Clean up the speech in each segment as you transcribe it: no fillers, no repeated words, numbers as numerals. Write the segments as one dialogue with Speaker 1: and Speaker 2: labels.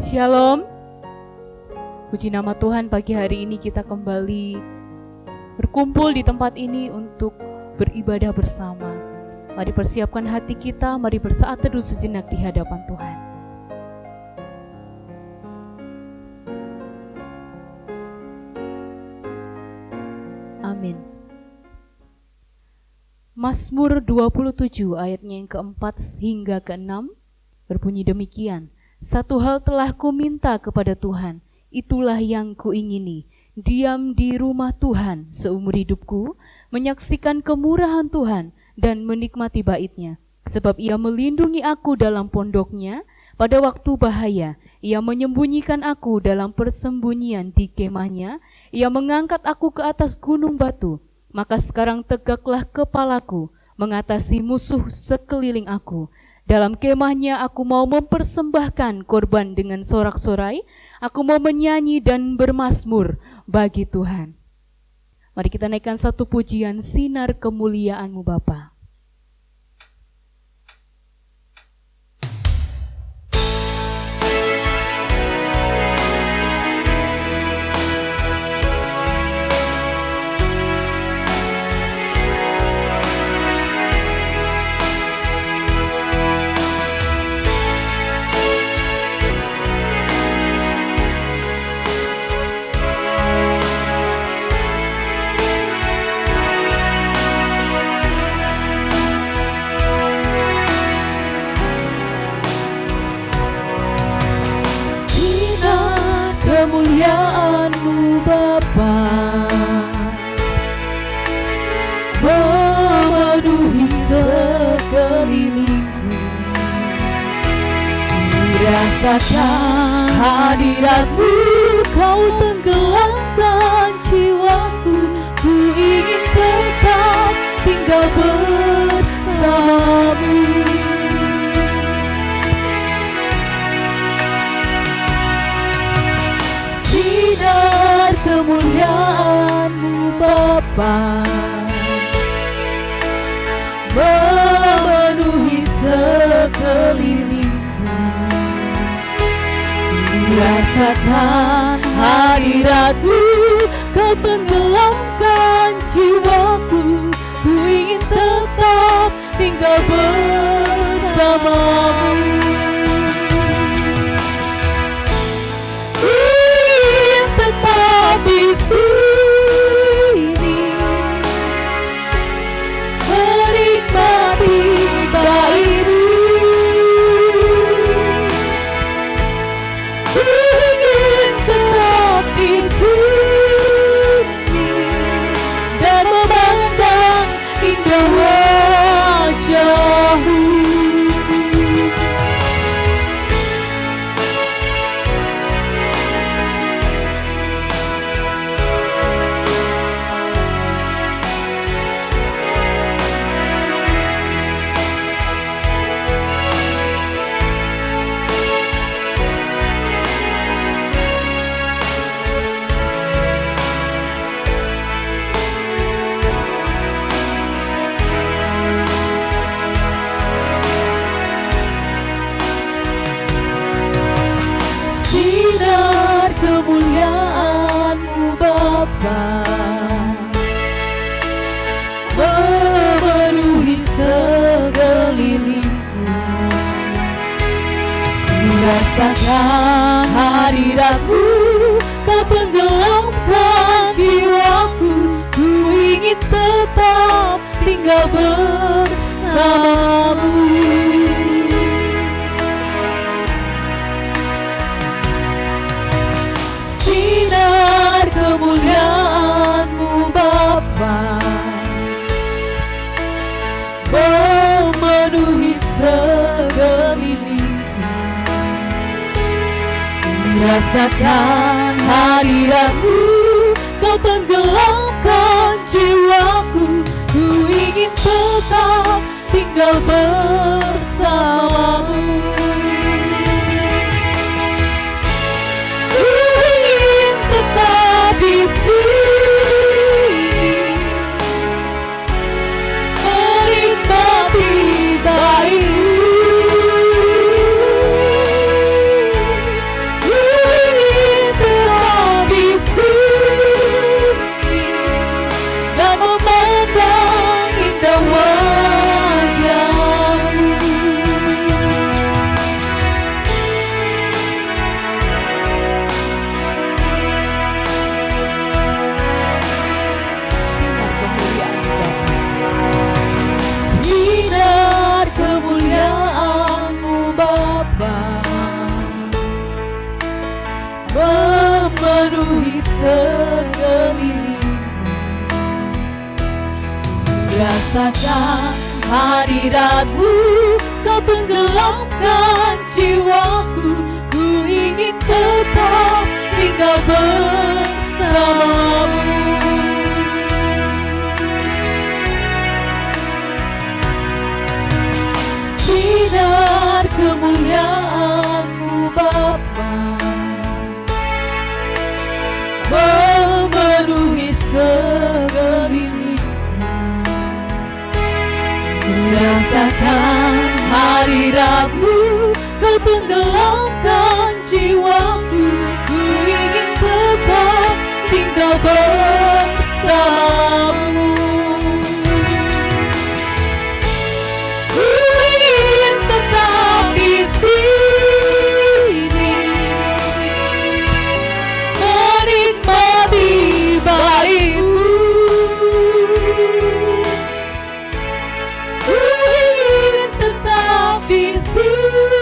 Speaker 1: Shalom. Puji nama Tuhan, pagi hari ini kita kembali berkumpul di tempat ini untuk beribadah bersama. Mari persiapkan hati kita, mari bersaat teduh sejenak di hadapan Tuhan. Amin. Mazmur 27 ayatnya yang keempat hingga keenam berbunyi demikian. Satu hal telah kuminta kepada Tuhan, itulah yang kuingini, diam di rumah Tuhan seumur hidupku, menyaksikan kemurahan Tuhan dan menikmati bait-Nya. Sebab Ia melindungi aku dalam pondok-Nya, pada waktu bahaya, Ia menyembunyikan aku dalam persembunyian di kemah-Nya, Ia mengangkat aku ke atas gunung batu. Maka sekarang tegaklah kepalaku, mengatasi musuh sekeliling aku. Dalam kemah-Nya aku mau mempersembahkan korban dengan sorak-sorai, aku mau menyanyi dan bermazmur bagi Tuhan. Mari kita naikkan satu pujian, sinar kemuliaan-Mu Bapa. Kemuliaan-Mu Bapa memenuhi sekelilingku, rasakan hadirat-Mu, Kau tenggelamkan jiwaku, ku ingin tetap tinggal bersama-Mu. Sinar kemuliaan-Mu Bapa memenuhi sekelilingku, rasakan hadirat-Mu, Kau tenggelamkan jiwaku, ku ingin tetap tinggal bersama-Mu. Di sini menikmati bait-Mu, ingin tetap di sini dan memandang indah wajah-Mu. Sinar kemuliaan-Mu Bapa memenuhi sekelilingku, rasakan hadirat-Mu, Kau tenggelamkan jiwaku, ku ingin tetap tinggal bersama-Mu. Sinar kemuliaan-Mu Bapa memenuhi sekelilingku, rasakan hadirat-Mu, Kau tenggelamkan jiwaku, ku ingin tetap tinggal bersama-Mu. Di sini menikmati bait-Mu, sekelilingku. Rasakan hadiratmu, kau tenggelamkan jiwaku. Ku ingin tetap tinggal bersamamu. Sinar kemuliaan-Mu Bapa memenuhi sekelilingku. Merasakan hadirat-Mu, kau tenggelamkan jiwaku. Ku ingin tetap tinggal bersamamu. Ku ingin tetap di sini, menikmati baik-Mu. Ku ingin tetap di sini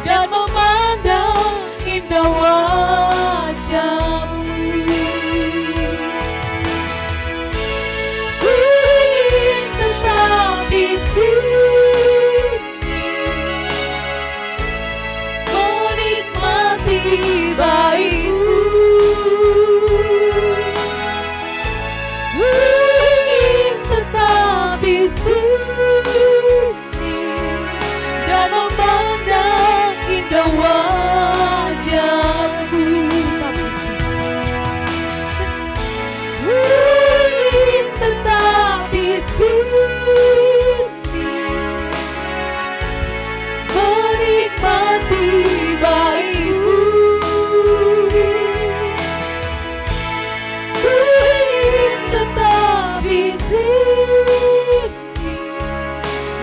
Speaker 1: dan memandang indah wajah-Mu. Ku ingin tetap di sini, menikmati baik-Mu. Ku ingin tetap di sini dan memandang indah wajah-Mu. Ku ingin tetap di sini, menikmati baik-Mu. Ku ingin tetap di sini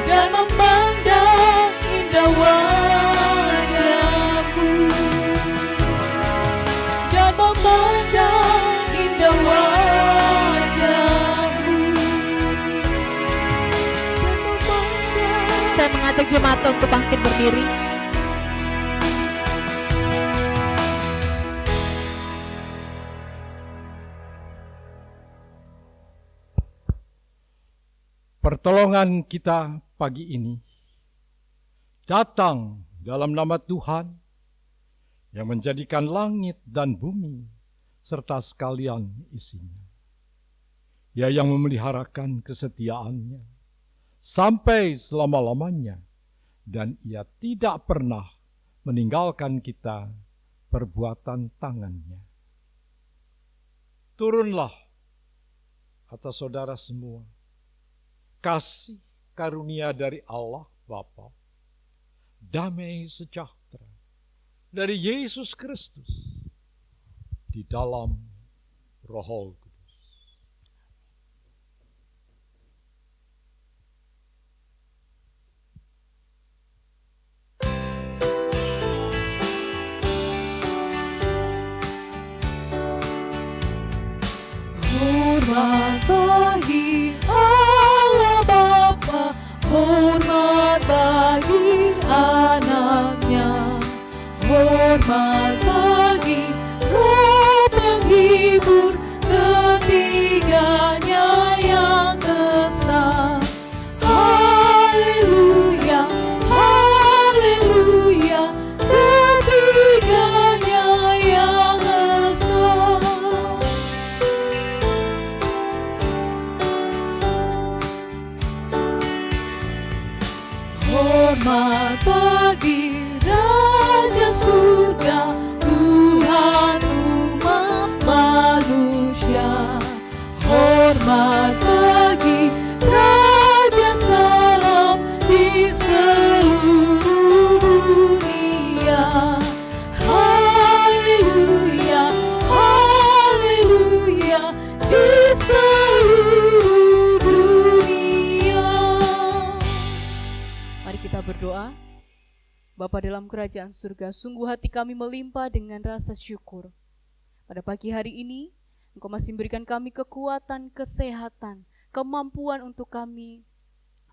Speaker 1: dan memandang indah wajah-Mu, dan memandang indah wajah-Mu.
Speaker 2: Saya mengajak jemaat untuk bangkit berdiri.
Speaker 3: Pertolongan kita pagi ini datang dalam nama Tuhan yang menjadikan langit dan bumi serta sekalian isinya. Dia yang memeliharakan kesetiaannya sampai selama-lamanya, dan Ia tidak pernah meninggalkan kita perbuatan tangannya. Turunlah atas saudara semua kasih karunia dari Allah Bapa, damai sejahtera dari Yesus Kristus di dalam Roh Kudus.
Speaker 1: Hormat bagi Allah Bapa, hormat bagi anaknya, hormat bagi Roh penghibur ketiganya yang esa. Haleluya, haleluya, ketiganya yang esa. Hormat bagi Raja Surga, Tuhan umat manusia. Hormat bagi Raja Salam di seluruh dunia. Haleluya, haleluya, di seluruh dunia. Mari kita berdoa. Bapa dalam kerajaan surga, sungguh hati kami melimpah dengan rasa syukur. Pada pagi hari ini, Engkau masih memberikan kami kekuatan, kesehatan, kemampuan untuk kami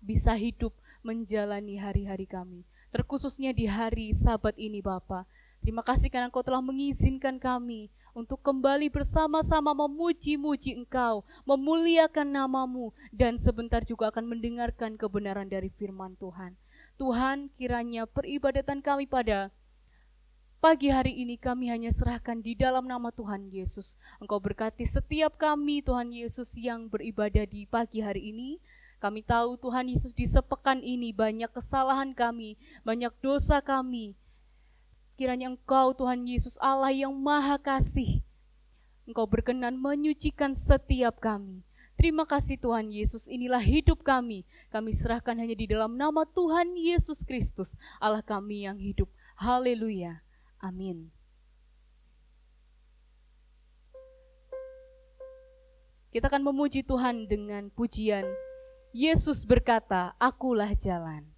Speaker 1: bisa hidup menjalani hari-hari kami. Terkhususnya di hari Sabat ini Bapa. Terima kasih karena Engkau telah mengizinkan kami untuk kembali bersama-sama memuji-muji Engkau, memuliakan nama-Mu, dan sebentar juga akan mendengarkan kebenaran dari firman Tuhan. Tuhan, kiranya peribadatan kami pada pagi hari ini kami hanya serahkan di dalam nama Tuhan Yesus. Engkau berkati setiap kami Tuhan Yesus yang beribadah di pagi hari ini. Kami tahu Tuhan Yesus di sepekan ini banyak kesalahan kami, banyak dosa kami. Kiranya Engkau Tuhan Yesus Allah yang Maha Kasih, Engkau berkenan menyucikan setiap kami. Terima kasih Tuhan Yesus, inilah hidup kami. Kami serahkan hanya di dalam nama Tuhan Yesus Kristus, Allah kami yang hidup. Haleluya. Amin. Kita akan memuji Tuhan dengan pujian Yesus berkata, Akulah jalan.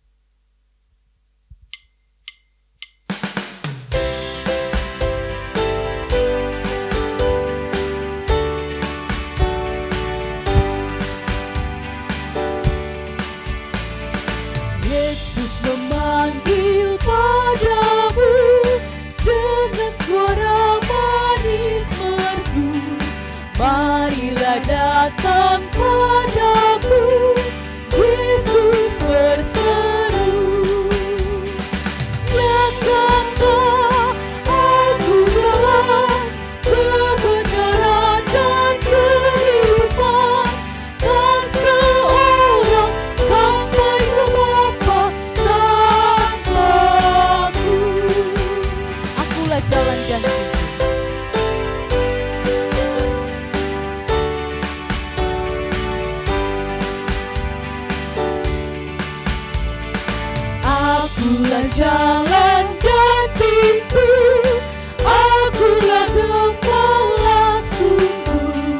Speaker 2: Yesus memanggil padamu dengan suara manis merdu. Marilah datang padamu, Yesus berseru. Yang kata, Aku jalan, kebenaran dan kehidupan, dan seorang sampai ke Bapa tanpaku.
Speaker 1: Akulah jalan dan hidup.
Speaker 2: Akulah jalan dan pintu, Akulah gembala sungguh.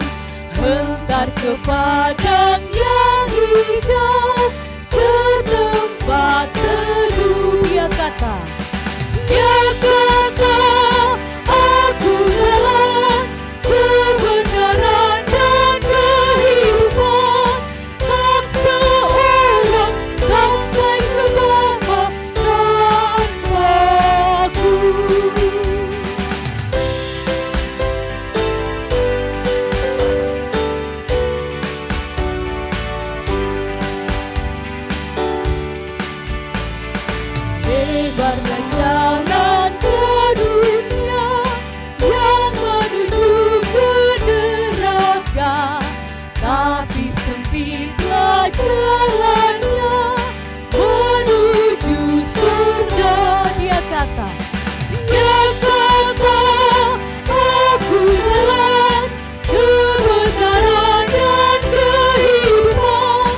Speaker 2: Hentar ke padang yang hijau, ke tempat teduh.
Speaker 1: Dia kata,
Speaker 2: Dia kata, Aku jalan, kebenaran dan kehidupan, tak seorang sampai ke Bapa tanpaku. Lebarlah jalan ke dunia yang menuju ke neraka, tapi sempitlah jalannya menuju surga.
Speaker 1: dia kata,
Speaker 2: Dia kata, Aku jalan, kebenaran dan kehidupan,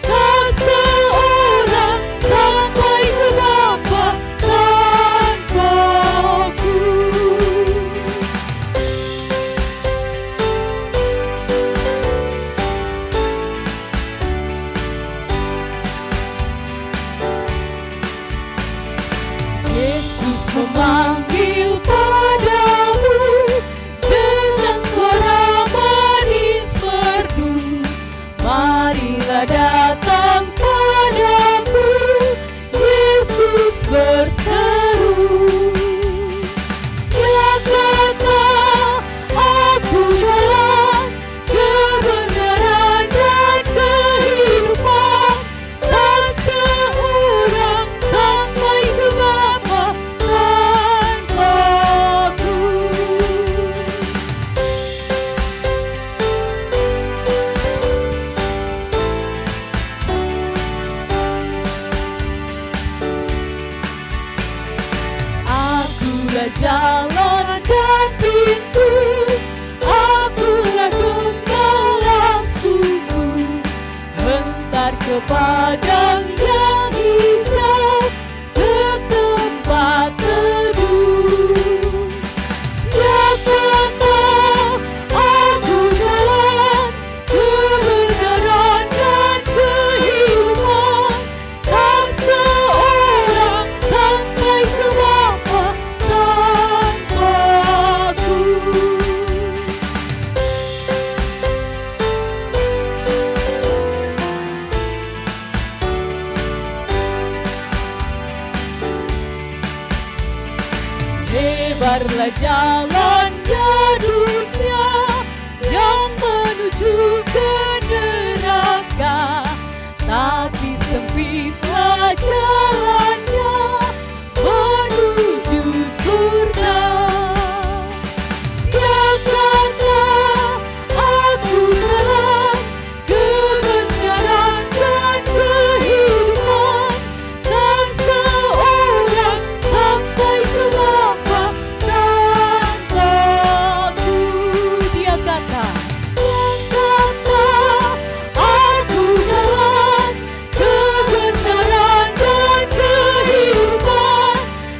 Speaker 2: tak seorang sampai ke Bapa tanpaku. Yesus memanggil padamu dengan suara manis merdu. Marilah datang padamu, Yesus berseru. Dia kata, Aku jalan, kebenaran dan kehidupan, tak seorang sampai ke Bapa tanpaku. Akulah jalan dan pintu, Akulah gembala sungguh. Hentar ke padang yang hijau, ke tempat teduh. Dia kata, Aku jalan, kebenaran dan kehidupan, tak seorang sampai ke Bapa tanpaku. lebarlah jalannya dunia yang menuju ke neraka, tapi sempitlah jalannya menuju surga. Dia kata, aku jalan kebenaran dan kehidupan, dan seorang sampai ke Bapa tanpaku.
Speaker 1: Dia kata,
Speaker 2: aku jalan kebenaran dan kehidupan,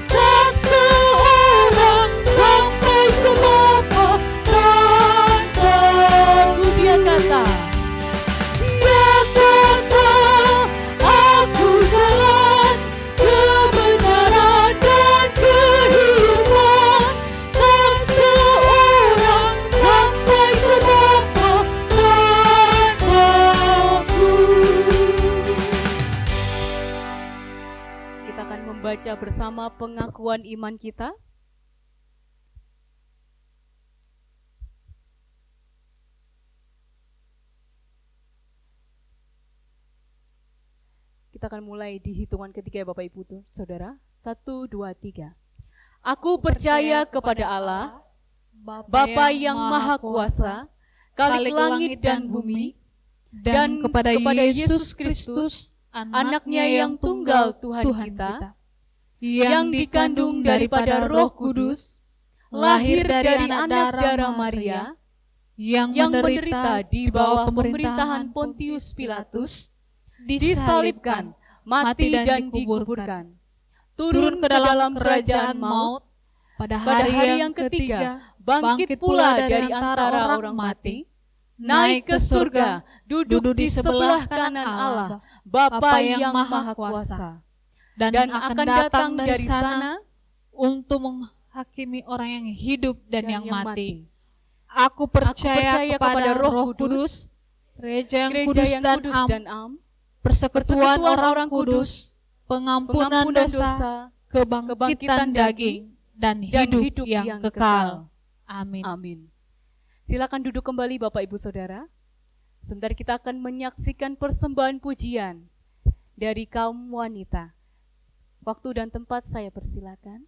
Speaker 2: tak seorang sampai ke Bapa tanpaku.
Speaker 1: dia kata,
Speaker 2: aku jalan kebenaran dan kehidupan, tak seorang sampai ke Bapa tanpaku.
Speaker 1: kita akan membaca bersama pengakuan iman kita. Kita akan mulai di hitungan ketiga ya Bapak Ibu Saudara. 1, 2, 3. Aku percaya kepada Allah, Bapa yang Maha Kuasa, Khalik langit dan bumi, dan kepada Yesus Kristus, anaknya yang tunggal Tuhan kita, yang dikandung daripada Roh Kudus, lahir dari anak darah Maria, yang menderita di bawah pemerintahan Pontius Pilatus, disalibkan, mati dan dikuburkan, turun ke dalam kerajaan maut, pada hari yang ketiga bangkit pula dari antara orang mati, naik ke surga, duduk di sebelah kanan Allah, Bapa yang Maha Kuasa, dan akan datang dari sana
Speaker 2: untuk menghakimi orang yang hidup dan yang mati.
Speaker 1: Aku
Speaker 2: Aku
Speaker 1: percaya kepada Roh Kudus,
Speaker 2: gereja yang
Speaker 1: gereja
Speaker 2: kudus
Speaker 1: yang
Speaker 2: dan
Speaker 1: kudus
Speaker 2: am,
Speaker 1: dan am,
Speaker 2: persekutuan
Speaker 1: persekutuan
Speaker 2: orang kudus, pengampunan dosa, kebangkitan daging, dan hidup yang kekal. Amin.
Speaker 1: Amin. Silakan duduk kembali Bapak Ibu Saudara. Sebentar kita akan menyaksikan persembahan pujian dari kaum wanita. Waktu dan tempat saya persilakan.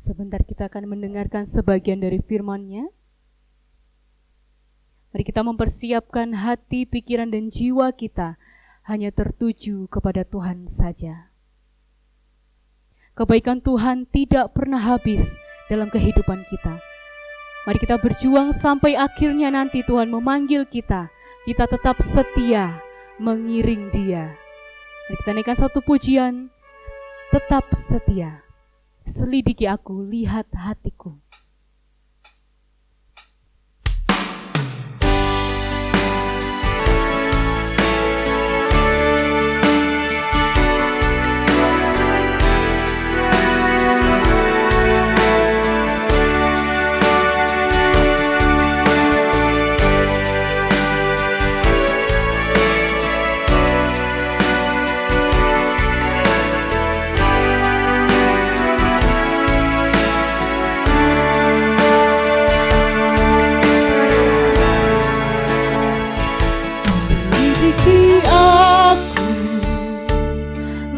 Speaker 1: Sebentar kita akan mendengarkan sebagian dari firman-Nya. Mari kita mempersiapkan hati, pikiran, dan jiwa kita hanya tertuju kepada Tuhan saja. Kebaikan Tuhan tidak pernah habis dalam kehidupan kita. Mari kita berjuang sampai akhirnya nanti Tuhan memanggil kita. Kita tetap setia mengiring Dia. Mari kita naikkan satu pujian, tetap setia. Selidiki aku, lihat hatiku.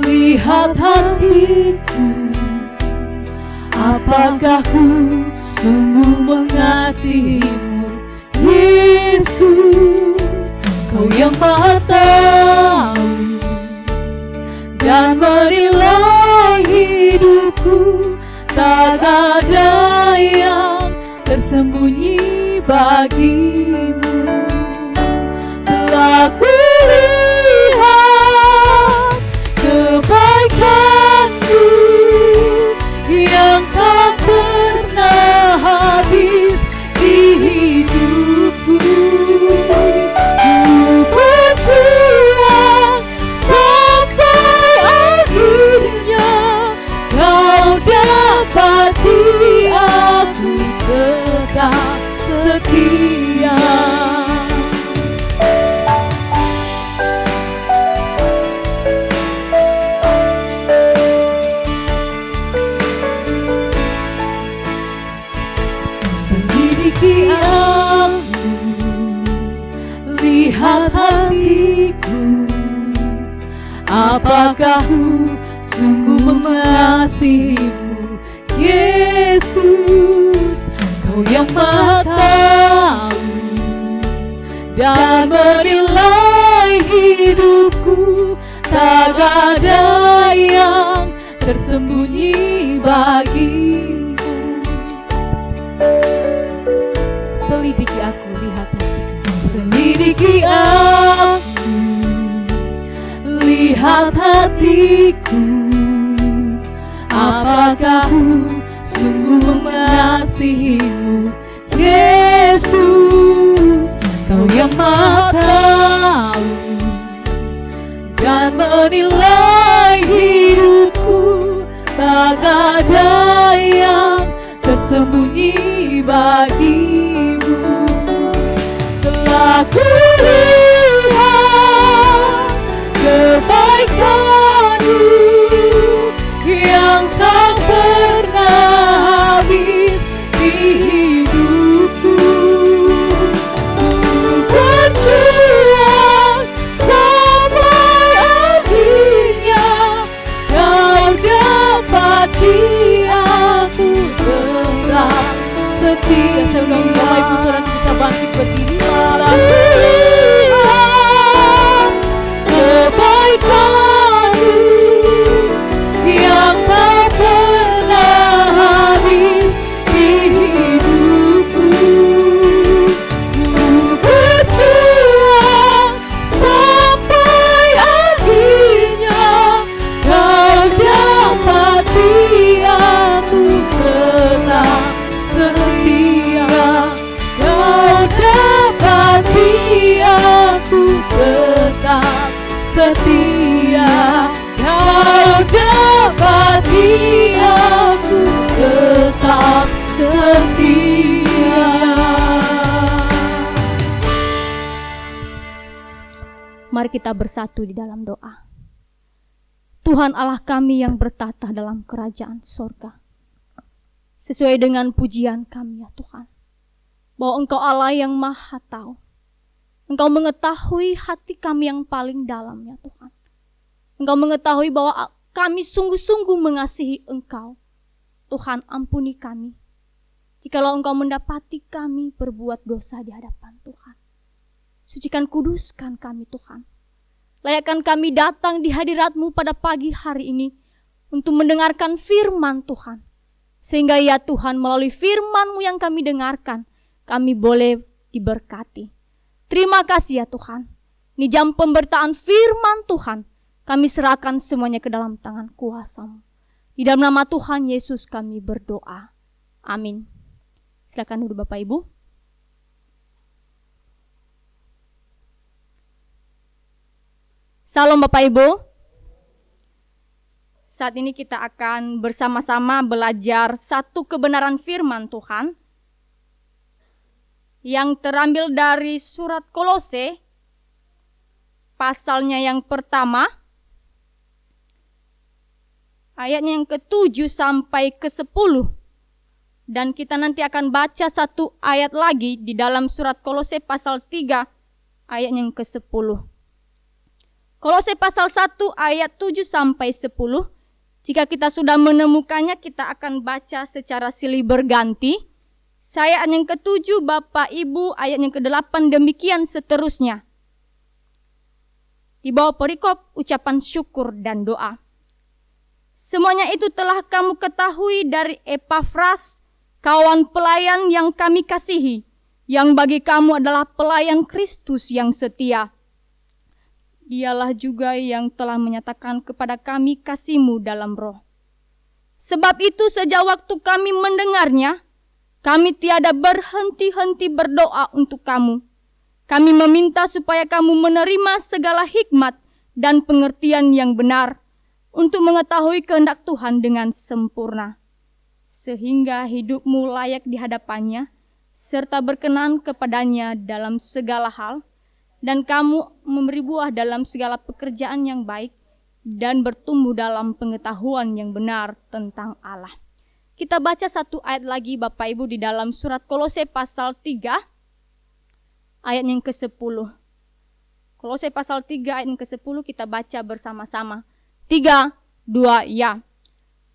Speaker 4: Lihat hatiku, apakah ku sungguh mengasihimu, Yesus, Kau yang Maha tahu dan menilai hidupku, tak ada yang tersembunyi bagimu. Telah kulihat kebaikan-Mu yang tak pernah habis di hidupku. Ku berjuang sampai akhirnya Kau dapati aku tetap setia. Selidiki aku, lihat hatiku, apakah ku sungguh mengasihimu, Yesus, Kau yang Maha tahu dan menilai hidupku, tak ada yang tersembunyi bagimu.
Speaker 1: Selidiki aku, lihat hatiku.
Speaker 4: Selidiki aku, lihat hatiku, apakah ku sungguh mengasihimu, Yesus, Kau yang Maha tahu dan menilai hidupku, tak ada yang tersembunyi bagimu. Telah kulihat kebaikan-Mu yang tak pernah habis di hidupku. Ku berjuang sampai akhirnya Kau dapati aku tetap setia.
Speaker 1: Saya ulang Bapak Ibu Saudara kita bangkit berdiri.
Speaker 4: Kebaikan-Mu yang tak pernah habis di hidupku. Ku berjuang sampai akhirnya Kau dapati aku tetap setia. Kau dapati aku tetap setia. Kau dapati aku tetap setia.
Speaker 5: Mari kita bersatu di dalam doa. Tuhan Allah kami yang bertata dalam kerajaan sorga, sesuai dengan pujian kami ya Tuhan, bahwa Engkau Allah yang Maha tahu. Engkau mengetahui hati kami yang paling dalam ya Tuhan. Engkau mengetahui bahwa kami sungguh-sungguh mengasihi Engkau. Tuhan, ampuni kami jikalau Engkau mendapati kami berbuat dosa di hadapan Tuhan. Sucikan, kuduskan kami Tuhan. Layakkan kami datang di hadirat-Mu pada pagi hari ini untuk mendengarkan firman Tuhan. Sehingga ya Tuhan, melalui firman-Mu yang kami dengarkan, kami boleh diberkati. Terima kasih ya Tuhan. Ini jam pemberitaan firman Tuhan, kami serahkan semuanya ke dalam tangan kuasa-Mu. Di dalam nama Tuhan Yesus kami berdoa. Amin. Silakan duduk Bapak Ibu. Salam Bapak Ibu. Saat ini kita akan bersama-sama belajar satu kebenaran firman Tuhan yang terambil dari surat Kolose, pasalnya yang pertama, ayatnya yang ke-7 sampai ke-10. Dan kita nanti akan baca satu ayat lagi di dalam surat Kolose pasal 3, ayatnya yang ke-10. Kolose pasal 1 ayat 7 sampai 10. Jika kita sudah menemukannya, kita akan baca secara silih berganti. Saya ayat yang ke-7, Bapak Ibu ayat yang ke-8, demikian seterusnya. Di bawah perikop ucapan syukur dan doa. Semuanya itu telah kamu ketahui dari Epafras, kawan pelayan yang kami kasihi, yang bagi kamu adalah pelayan Kristus yang setia. Dialah juga yang telah menyatakan kepada kami kasih-Mu dalam roh. Sebab itu sejak waktu kami mendengarnya, kami tiada berhenti-henti berdoa untuk kamu. Kami meminta supaya kamu menerima segala hikmat dan pengertian yang benar untuk mengetahui kehendak Tuhan dengan sempurna, sehingga hidupmu layak di hadapannya, serta berkenan kepadanya dalam segala hal, dan kamu memberi buah dalam segala pekerjaan yang baik, dan bertumbuh dalam pengetahuan yang benar tentang Allah. Kita baca satu ayat lagi Bapak Ibu di dalam surat Kolose pasal 3, ayat yang ke-10. Kolose pasal 3 ayat yang ke-10 kita baca bersama-sama. 3, 2, ya.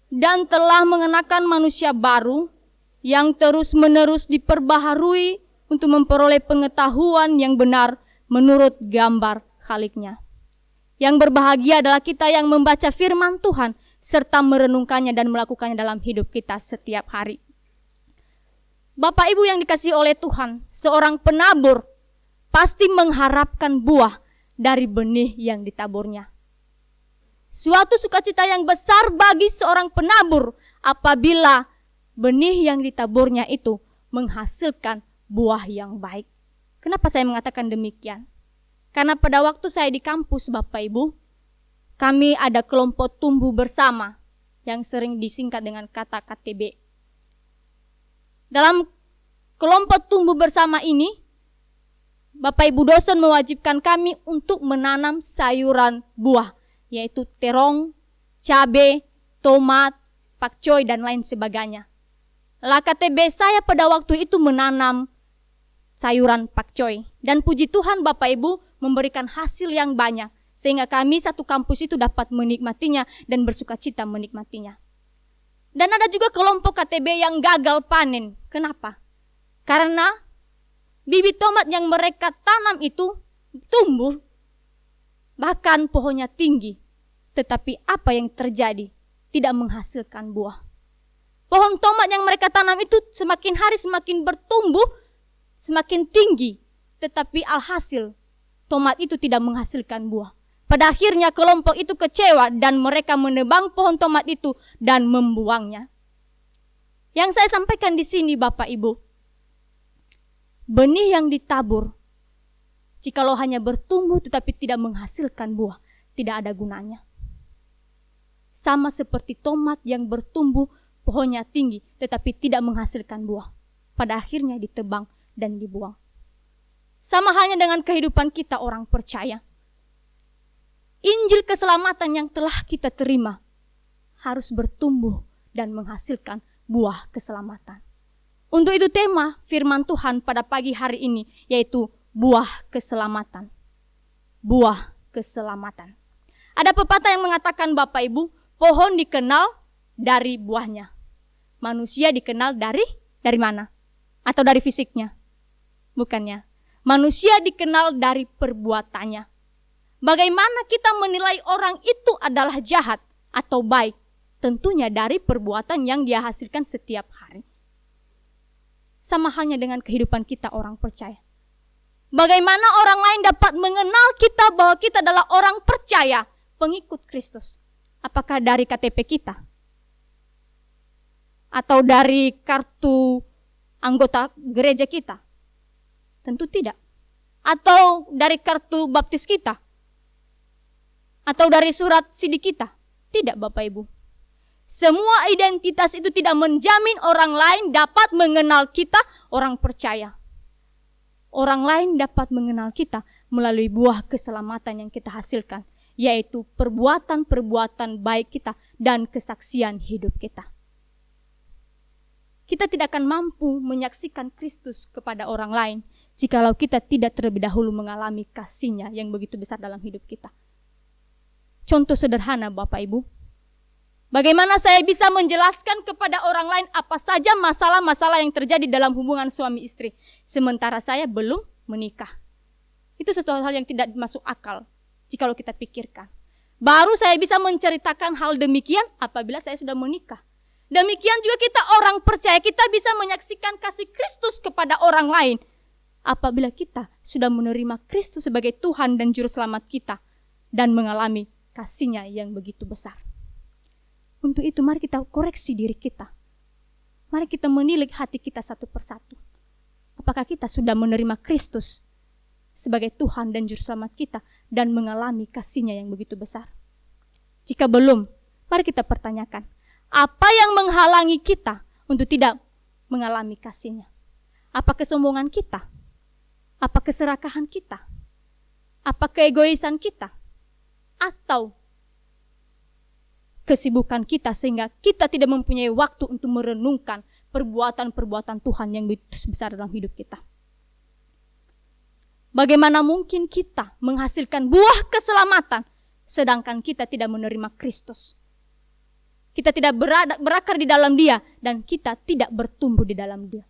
Speaker 5: Dan telah mengenakan manusia baru yang terus-menerus diperbaharui untuk memperoleh pengetahuan yang benar menurut gambar Khaliknya. Yang berbahagia adalah kita yang membaca firman Tuhan serta merenungkannya dan melakukannya dalam hidup kita setiap hari. Bapak Ibu yang dikasihi oleh Tuhan, seorang penabur pasti mengharapkan buah dari benih yang ditaburnya. Suatu sukacita yang besar bagi seorang penabur apabila benih yang ditaburnya itu menghasilkan buah yang baik. Kenapa saya mengatakan demikian? Karena pada waktu saya di kampus Bapak Ibu, kami ada kelompok tumbuh bersama yang sering disingkat dengan kata KTB. Dalam kelompok tumbuh bersama ini, Bapak Ibu dosen mewajibkan kami untuk menanam sayuran buah, yaitu terong, cabai, tomat, pakcoy, dan lain sebagainya. KTB saya pada waktu itu menanam sayuran pakcoy. Dan puji Tuhan Bapak Ibu memberikan hasil yang banyak. Sehingga kami satu kampus itu dapat menikmatinya dan bersukacita menikmatinya. Dan ada juga kelompok KTB yang gagal panen. Kenapa? Karena bibit tomat yang mereka tanam itu tumbuh. Bahkan pohonnya tinggi. Tetapi apa yang terjadi? Tidak menghasilkan buah. Pohon tomat yang mereka tanam itu semakin hari semakin bertumbuh, semakin tinggi, tetapi alhasil tomat itu tidak menghasilkan buah. Pada akhirnya kelompok itu kecewa dan mereka menebang pohon tomat itu dan membuangnya. Yang saya sampaikan di sini Bapak Ibu, benih yang ditabur, jikalau hanya bertumbuh tetapi tidak menghasilkan buah, tidak ada gunanya. Sama seperti tomat yang bertumbuh, pohonnya tinggi tetapi tidak menghasilkan buah. Pada akhirnya ditebang dan dibuang. Sama halnya dengan kehidupan kita orang percaya. Injil keselamatan yang telah kita terima harus bertumbuh dan menghasilkan buah keselamatan. Untuk itu tema firman Tuhan pada pagi hari ini yaitu buah keselamatan. Buah keselamatan. Ada pepatah yang mengatakan Bapak Ibu, pohon dikenal dari buahnya. Manusia dikenal dari mana? Atau dari fisiknya? Bukannya. Manusia dikenal dari perbuatannya. Bagaimana kita menilai orang itu adalah jahat atau baik? Tentunya dari perbuatan yang dia hasilkan setiap hari. Sama halnya dengan kehidupan kita orang percaya. Bagaimana orang lain dapat mengenal kita bahwa kita adalah orang percaya, pengikut Kristus? Apakah dari KTP kita? Atau dari kartu anggota gereja kita? Tentu tidak. Atau dari kartu baptis kita? Atau dari surat sidik kita? Tidak, Bapak Ibu. Semua identitas itu tidak menjamin orang lain dapat mengenal kita orang percaya. Orang lain dapat mengenal kita melalui buah keselamatan yang kita hasilkan, yaitu perbuatan-perbuatan baik kita dan kesaksian hidup kita. Kita tidak akan mampu menyaksikan Kristus kepada orang lain jikalau kita tidak terlebih dahulu mengalami kasih-Nya yang begitu besar dalam hidup kita. Contoh sederhana, Bapak Ibu. Bagaimana saya bisa menjelaskan kepada orang lain apa saja masalah-masalah yang terjadi dalam hubungan suami istri, sementara saya belum menikah? Itu sesuatu hal yang tidak masuk akal jikalau kita pikirkan. Baru saya bisa menceritakan hal demikian apabila saya sudah menikah. Demikian juga kita orang percaya, kita bisa menyaksikan kasih Kristus kepada orang lain apabila kita sudah menerima Kristus sebagai Tuhan dan Juru Selamat kita dan mengalami kasih-Nya yang begitu besar. Untuk itu mari kita koreksi diri kita. Mari kita menilik hati kita satu persatu. Apakah kita sudah menerima Kristus sebagai Tuhan dan Juru Selamat kita dan mengalami kasih-Nya yang begitu besar? Jika belum, mari kita pertanyakan, apa yang menghalangi kita untuk tidak mengalami kasih-Nya? Apa kesombongan kita? Apa keserakahan kita? Apa keegoisan kita? Atau kesibukan kita sehingga kita tidak mempunyai waktu untuk merenungkan perbuatan-perbuatan Tuhan yang begitu besar dalam hidup kita? Bagaimana mungkin kita menghasilkan buah keselamatan sedangkan kita tidak menerima Kristus? Kita tidak berakar di dalam Dia dan kita tidak bertumbuh di dalam Dia.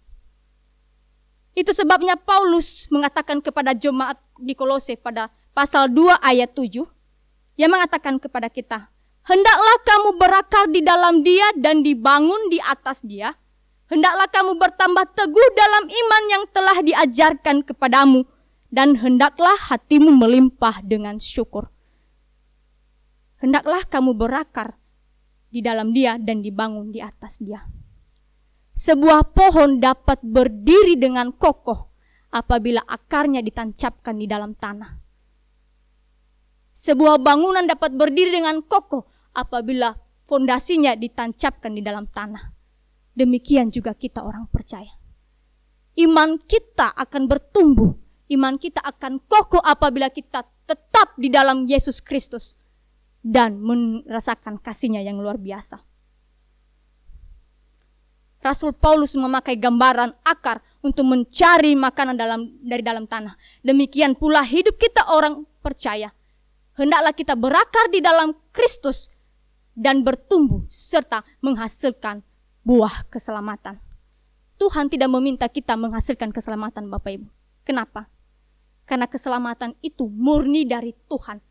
Speaker 5: Itu sebabnya Paulus mengatakan kepada jemaat di Kolose pada pasal 2 ayat 7, yang mengatakan kepada kita, hendaklah kamu berakar di dalam Dia dan dibangun di atas Dia. Hendaklah kamu bertambah teguh dalam iman yang telah diajarkan kepadamu. Dan hendaklah hatimu melimpah dengan syukur. Hendaklah kamu berakar di dalam Dia dan dibangun di atas Dia. Sebuah pohon dapat berdiri dengan kokoh apabila akarnya ditancapkan di dalam tanah. Sebuah bangunan dapat berdiri dengan kokoh apabila fondasinya ditancapkan di dalam tanah. Demikian juga kita orang percaya. Iman kita akan bertumbuh, iman kita akan kokoh apabila kita tetap di dalam Yesus Kristus dan merasakan kasih-Nya yang luar biasa. Rasul Paulus memakai gambaran akar untuk mencari makanan dari dalam tanah. Demikian pula hidup kita orang percaya. Hendaklah kita berakar di dalam Kristus dan bertumbuh serta menghasilkan buah keselamatan. Tuhan tidak meminta kita menghasilkan keselamatan, Bapak Ibu. Kenapa? Karena keselamatan itu murni dari Tuhan.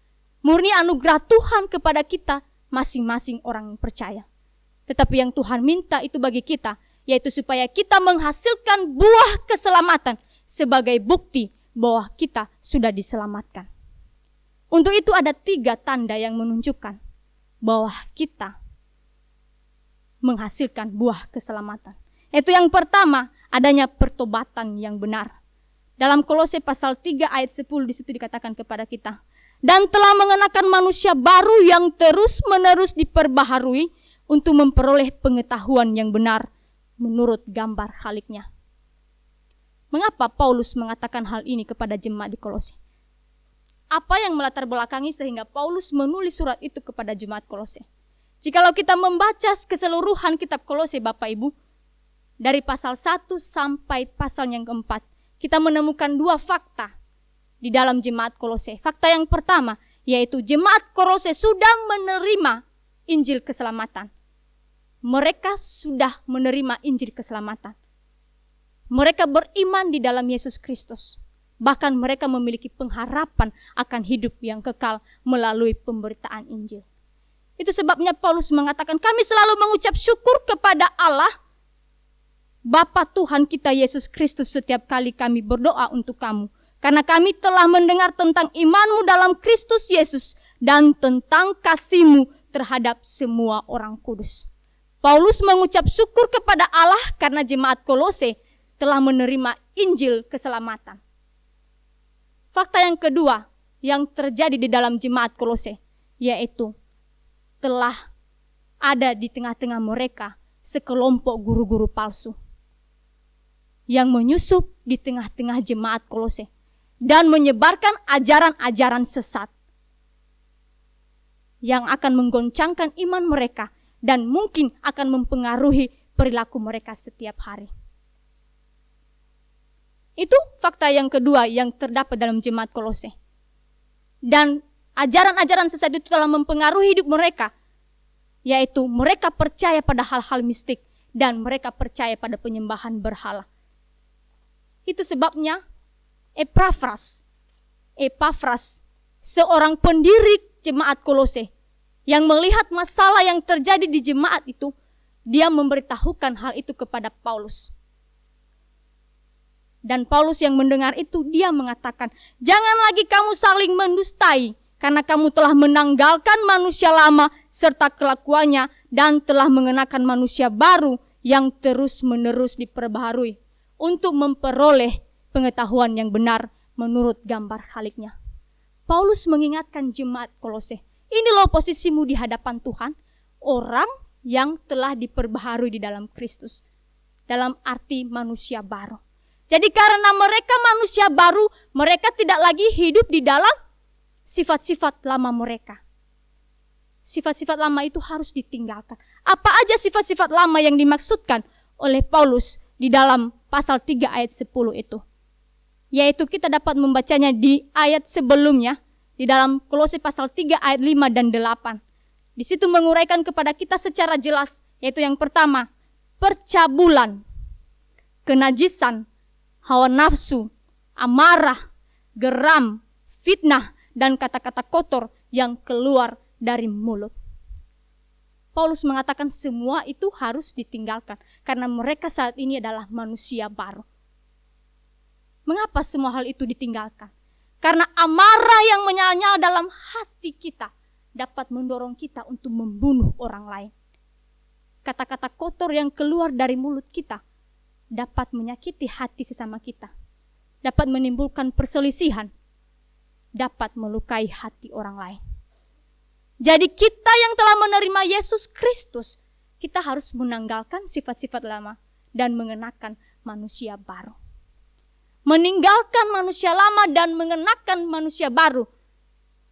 Speaker 5: Murni anugerah Tuhan kepada kita masing-masing orang yang percaya. Tetapi yang Tuhan minta itu bagi kita, yaitu supaya kita menghasilkan buah keselamatan sebagai bukti bahwa kita sudah diselamatkan. Untuk itu ada 3 tanda yang menunjukkan bahwa kita menghasilkan buah keselamatan. Itu yang pertama, adanya pertobatan yang benar. Dalam Kolose pasal 3 ayat 10 di situ dikatakan kepada kita, dan telah mengenakan manusia baru yang terus-menerus diperbaharui untuk memperoleh pengetahuan yang benar menurut gambar Khaliknya. Mengapa Paulus mengatakan hal ini kepada jemaat di Kolose? Apa yang melatar belakangi sehingga Paulus menulis surat itu kepada jemaat Kolose? Jikalau kita membaca keseluruhan kitab Kolose, Bapak Ibu, dari pasal 1 sampai pasal yang keempat, kita menemukan 2 fakta di dalam jemaat Kolose. Fakta yang pertama, yaitu jemaat Kolose sudah menerima Injil keselamatan. mereka sudah menerima Injil keselamatan. Mereka beriman di dalam Yesus Kristus. Bahkan mereka memiliki pengharapan akan hidup yang kekal melalui pemberitaan Injil. Itu sebabnya Paulus mengatakan, kami selalu mengucap syukur kepada Allah, Bapa Tuhan kita Yesus Kristus setiap kali kami berdoa untuk kamu. Karena kami telah mendengar tentang imanmu dalam Kristus Yesus dan tentang kasihmu terhadap semua orang kudus. Paulus mengucap syukur kepada Allah karena jemaat Kolose telah menerima Injil keselamatan. Fakta yang kedua yang terjadi di dalam jemaat Kolose, yaitu telah ada di tengah-tengah mereka sekelompok guru-guru palsu yang menyusup di tengah-tengah jemaat Kolose dan menyebarkan ajaran-ajaran sesat yang akan menggoncangkan iman mereka dan mungkin akan mempengaruhi perilaku mereka setiap hari. Itu fakta yang kedua yang terdapat dalam jemaat Kolose. Dan ajaran-ajaran sesat itu telah mempengaruhi hidup mereka, yaitu mereka percaya pada hal-hal mistik dan mereka percaya pada penyembahan berhala. Itu sebabnya Epafras, seorang pendiri jemaat Kolose, yang melihat masalah yang terjadi di jemaat itu, dia memberitahukan hal itu kepada Paulus. Dan Paulus yang mendengar itu, dia mengatakan, jangan lagi kamu saling mendustai, karena kamu telah menanggalkan manusia lama serta kelakuannya dan telah mengenakan manusia baru yang terus-menerus diperbaharui untuk memperoleh pengetahuan yang benar menurut gambar Khaliknya. Paulus mengingatkan jemaat Kolose, ini loh posisimu di hadapan Tuhan, orang yang telah diperbaharui di dalam Kristus, dalam arti manusia baru. Jadi karena mereka manusia baru, mereka tidak lagi hidup di dalam sifat-sifat lama mereka. Sifat-sifat lama itu harus ditinggalkan. Apa aja sifat-sifat lama yang dimaksudkan oleh Paulus di dalam pasal 3 ayat 10 itu? Yaitu kita dapat membacanya di ayat sebelumnya, di dalam Kolose pasal 3 ayat 5 dan 8. Di situ menguraikan kepada kita secara jelas, yaitu yang pertama, percabulan, kenajisan, hawa nafsu, amarah, geram, fitnah, dan kata-kata kotor yang keluar dari mulut. Paulus mengatakan semua itu harus ditinggalkan karena mereka saat ini adalah manusia baru. Mengapa semua hal itu ditinggalkan? Karena amarah yang menyala-nyala dalam hati kita dapat mendorong kita untuk membunuh orang lain. Kata-kata kotor yang keluar dari mulut kita dapat menyakiti hati sesama kita, dapat menimbulkan perselisihan, dapat melukai hati orang lain. Jadi kita yang telah menerima Yesus Kristus, kita harus menanggalkan sifat-sifat lama dan mengenakan manusia baru. Meninggalkan manusia lama dan mengenakan manusia baru,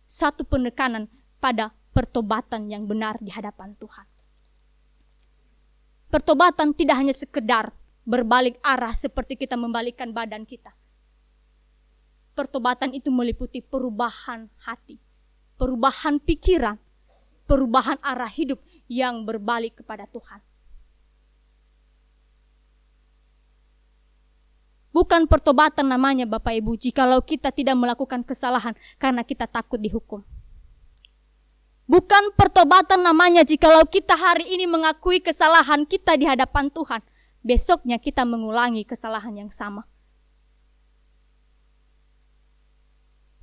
Speaker 5: satu penekanan pada pertobatan yang benar di hadapan Tuhan. Pertobatan tidak hanya sekedar berbalik arah seperti kita membalikkan badan kita. Pertobatan itu meliputi perubahan hati, perubahan pikiran, perubahan arah hidup yang berbalik kepada Tuhan. Bukan pertobatan namanya Bapak Ibu jikalau kita tidak melakukan kesalahan karena kita takut dihukum. Bukan pertobatan namanya jikalau kita hari ini mengakui kesalahan kita di hadapan Tuhan, besoknya kita mengulangi kesalahan yang sama.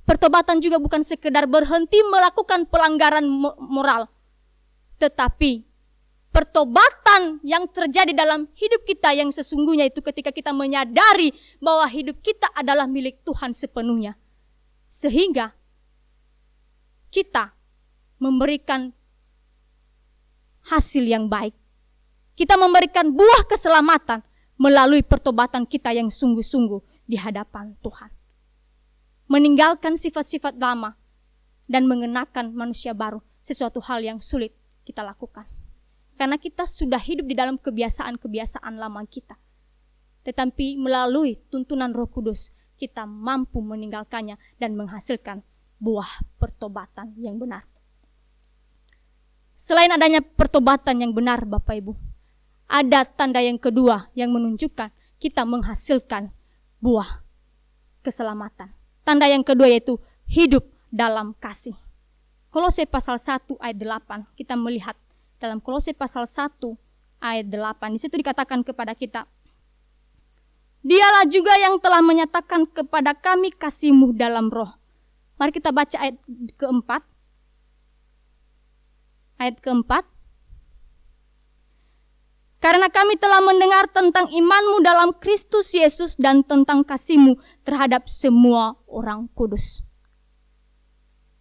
Speaker 5: Pertobatan juga bukan sekedar berhenti melakukan pelanggaran moral, tetapi pertobatan yang terjadi dalam hidup kita yang sesungguhnya itu ketika kita menyadari bahwa hidup kita adalah milik Tuhan sepenuhnya. Sehingga kita memberikan hasil yang baik. Kita memberikan buah keselamatan melalui pertobatan kita yang sungguh-sungguh di hadapan Tuhan. Meninggalkan sifat-sifat lama dan mengenakan manusia baru, sesuatu hal yang sulit kita lakukan. Karena kita sudah hidup di dalam kebiasaan-kebiasaan lama kita. Tetapi melalui tuntunan Roh Kudus, kita mampu meninggalkannya dan menghasilkan buah pertobatan yang benar. Selain adanya pertobatan yang benar Bapak Ibu, ada tanda yang kedua yang menunjukkan kita menghasilkan buah keselamatan. Tanda yang kedua yaitu hidup dalam kasih. Kolose pasal 1 ayat 8, kita melihat dalam Kolose pasal 1 ayat 8, di situ dikatakan kepada kita, Dialah juga yang telah menyatakan kepada kami kasih-Mu dalam roh. Mari kita baca ayat keempat. Ayat keempat. Karena kami telah mendengar tentang iman-Mu dalam Kristus Yesus dan tentang kasih-Mu terhadap semua orang kudus.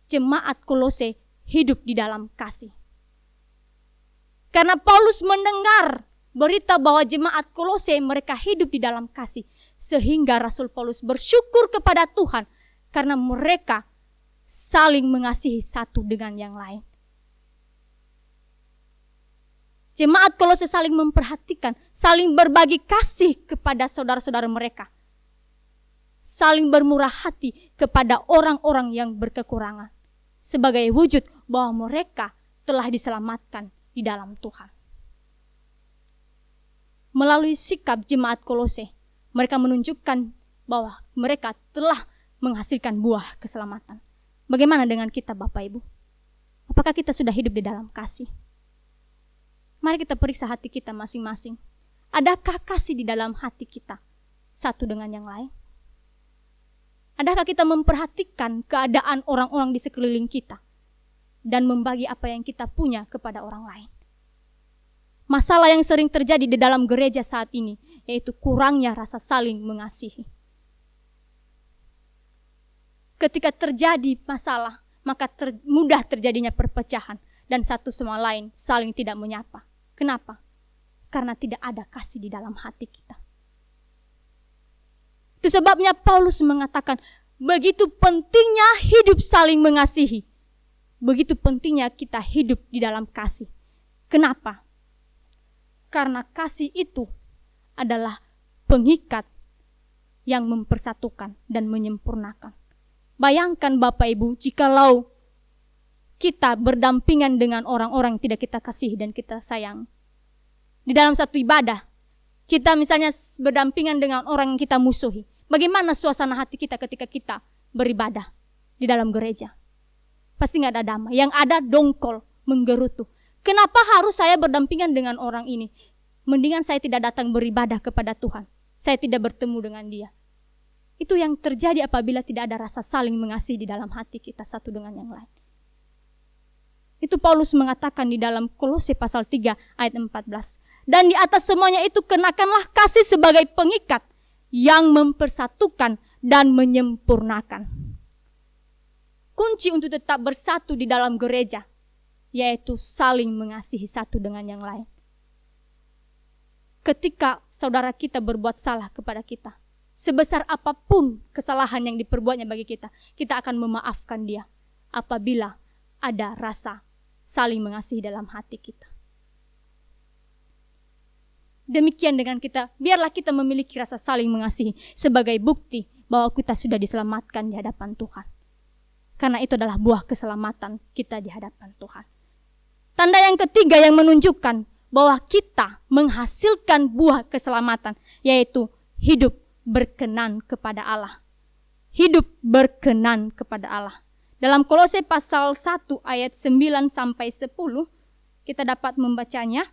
Speaker 5: Jemaat Kolose hidup di dalam kasih. Karena Paulus mendengar berita bahwa jemaat Kolose mereka hidup di dalam kasih. Sehingga Rasul Paulus bersyukur kepada Tuhan karena mereka saling mengasihi satu dengan yang lain. Jemaat Kolose saling memperhatikan, saling berbagi kasih kepada saudara-saudara mereka. Saling bermurah hati kepada orang-orang yang berkekurangan. Sebagai wujud bahwa mereka telah diselamatkan di dalam Tuhan. Melalui sikap jemaat Kolose, mereka menunjukkan bahwa mereka telah menghasilkan buah keselamatan. Bagaimana dengan kita Bapak Ibu? Apakah kita sudah hidup di dalam kasih? Mari kita periksa hati kita masing-masing. Adakah kasih di dalam hati kita satu dengan yang lain? Adakah kita memperhatikan keadaan orang-orang di sekeliling kita dan membagi apa yang kita punya kepada orang lain? Masalah yang sering terjadi di dalam gereja saat ini yaitu kurangnya rasa saling mengasihi. Ketika terjadi masalah, maka mudah terjadinya perpecahan dan satu sama lain saling tidak menyapa. Kenapa? Karena tidak ada kasih di dalam hati kita. Itu sebabnya Paulus mengatakan, begitu pentingnya hidup saling mengasihi. Begitu pentingnya kita hidup di dalam kasih. Kenapa? Karena kasih itu adalah pengikat yang mempersatukan dan menyempurnakan. Bayangkan Bapak Ibu, jikalau kita berdampingan dengan orang-orang yang tidak kita kasih dan kita sayang. Di dalam satu ibadah, kita misalnya berdampingan dengan orang yang kita musuhi. Bagaimana suasana hati kita ketika kita beribadah di dalam gereja? Pasti gak ada damai. Yang ada dongkol, menggerutu. Kenapa harus saya berdampingan dengan orang ini? Mendingan saya tidak datang beribadah kepada Tuhan. Saya tidak bertemu dengan dia. Itu yang terjadi apabila tidak ada rasa saling mengasihi di dalam hati kita satu dengan yang lain. Itu Paulus mengatakan di dalam Kolose pasal 3 ayat 14. Dan di atas semuanya itu kenakanlah kasih sebagai pengikat yang mempersatukan dan menyempurnakan. Kunci untuk tetap bersatu di dalam gereja yaitu saling mengasihi satu dengan yang lain. Ketika saudara kita berbuat salah kepada kita, sebesar apapun kesalahan yang diperbuatnya bagi kita, kita akan memaafkan dia apabila ada rasa saling mengasihi dalam hati kita. Demikian dengan kita, biarlah kita memiliki rasa saling mengasihi sebagai bukti bahwa kita sudah diselamatkan di hadapan Tuhan. Karena itu adalah buah keselamatan kita di hadapan Tuhan. Tanda yang ketiga yang menunjukkan bahwa kita menghasilkan buah keselamatan, yaitu hidup berkenan kepada Allah. Hidup berkenan kepada Allah. Dalam Kolose pasal 1 ayat 9 sampai 10, kita dapat membacanya.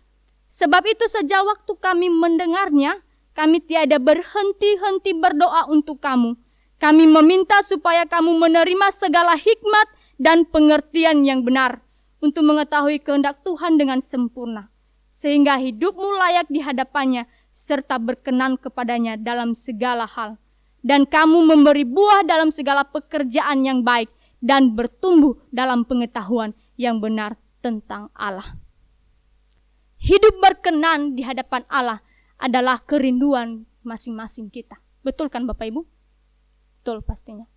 Speaker 5: Sebab itu sejak waktu kami mendengarnya, kami tiada berhenti-henti berdoa untuk kamu. Kami meminta supaya kamu menerima segala hikmat dan pengertian yang benar untuk mengetahui kehendak Tuhan dengan sempurna. Sehingga hidupmu layak di hadapannya serta berkenan kepadanya dalam segala hal. Dan kamu memberi buah dalam segala pekerjaan yang baik dan bertumbuh dalam pengetahuan yang benar tentang Allah. Hidup berkenan di hadapan Allah adalah kerinduan masing-masing kita. Betul kan Bapak Ibu? Betul pastinya.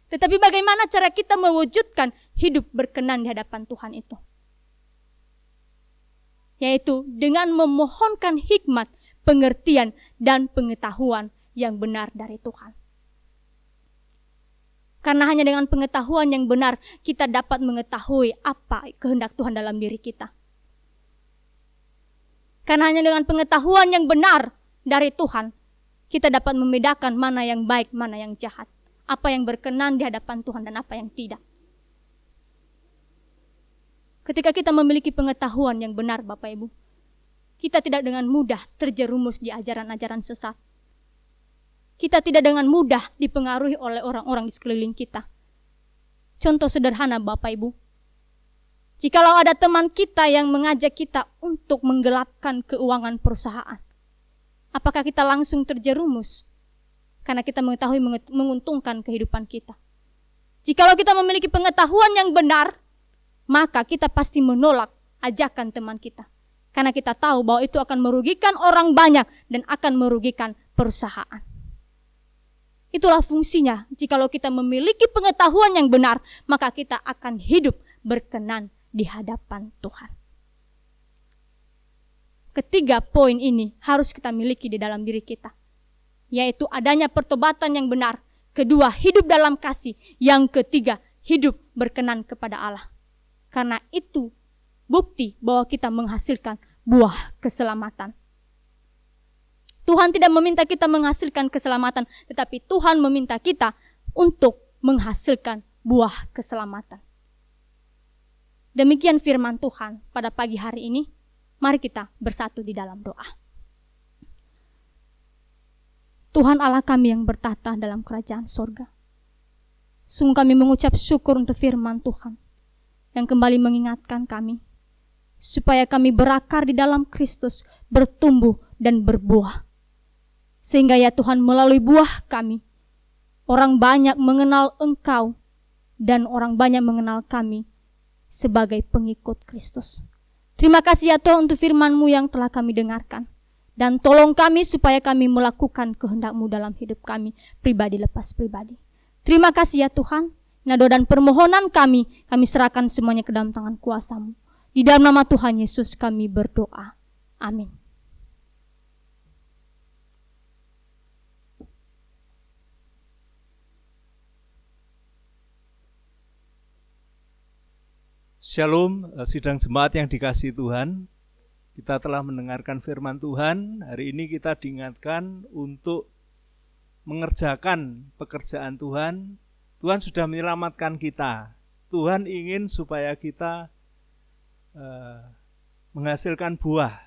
Speaker 5: Tetapi bagaimana cara kita mewujudkan hidup berkenan di hadapan Tuhan itu? Yaitu dengan memohonkan hikmat, pengertian, dan pengetahuan yang benar dari Tuhan. Karena hanya dengan pengetahuan yang benar kita dapat mengetahui apa kehendak Tuhan dalam diri kita. Karena hanya dengan pengetahuan yang benar dari Tuhan, kita dapat membedakan mana yang baik, mana yang jahat. Apa yang berkenan di hadapan Tuhan dan apa yang tidak. Ketika kita memiliki pengetahuan yang benar, Bapak Ibu, kita tidak dengan mudah terjerumus di ajaran-ajaran sesat. Kita tidak dengan mudah dipengaruhi oleh orang-orang di sekeliling kita. Contoh sederhana, Bapak Ibu. Jikalau ada teman kita yang mengajak kita untuk menggelapkan keuangan perusahaan, apakah kita langsung terjerumus? Karena kita mengetahui menguntungkan kehidupan kita. Jikalau kita memiliki pengetahuan yang benar, maka kita pasti menolak ajakan teman kita. Karena kita tahu bahwa itu akan merugikan orang banyak dan akan merugikan perusahaan. Itulah fungsinya. Jikalau kita memiliki pengetahuan yang benar, maka kita akan hidup berkenan di hadapan Tuhan. Ketiga poin ini harus kita miliki di dalam diri kita, yaitu adanya pertobatan yang benar. Kedua, hidup dalam kasih. Yang ketiga, hidup berkenan kepada Allah. Karena itu bukti bahwa kita menghasilkan buah keselamatan. Tuhan tidak meminta kita menghasilkan keselamatan, tetapi Tuhan meminta kita untuk menghasilkan buah keselamatan. Demikian firman Tuhan pada pagi hari ini. Mari kita bersatu di dalam doa. Tuhan Allah kami yang bertata dalam kerajaan sorga, sungguh kami mengucap syukur untuk firman Tuhan yang kembali mengingatkan kami supaya kami berakar di dalam Kristus, bertumbuh dan berbuah. Sehingga ya Tuhan, melalui buah kami, orang banyak mengenal Engkau dan orang banyak mengenal kami sebagai pengikut Kristus. Terima kasih ya Tuhan untuk firman-Mu yang telah kami dengarkan. Dan tolong kami supaya kami melakukan kehendak-Mu dalam hidup kami, pribadi lepas pribadi. Terima kasih ya Tuhan. Nado dan permohonan kami serahkan semuanya ke dalam tangan kuasa-Mu. Di dalam nama Tuhan Yesus kami berdoa. Amin.
Speaker 6: Shalom, sidang jemaat yang dikasihi Tuhan. Kita telah mendengarkan firman Tuhan. Hari ini kita diingatkan untuk mengerjakan pekerjaan Tuhan. Tuhan sudah menyelamatkan kita. Tuhan ingin supaya kita menghasilkan buah.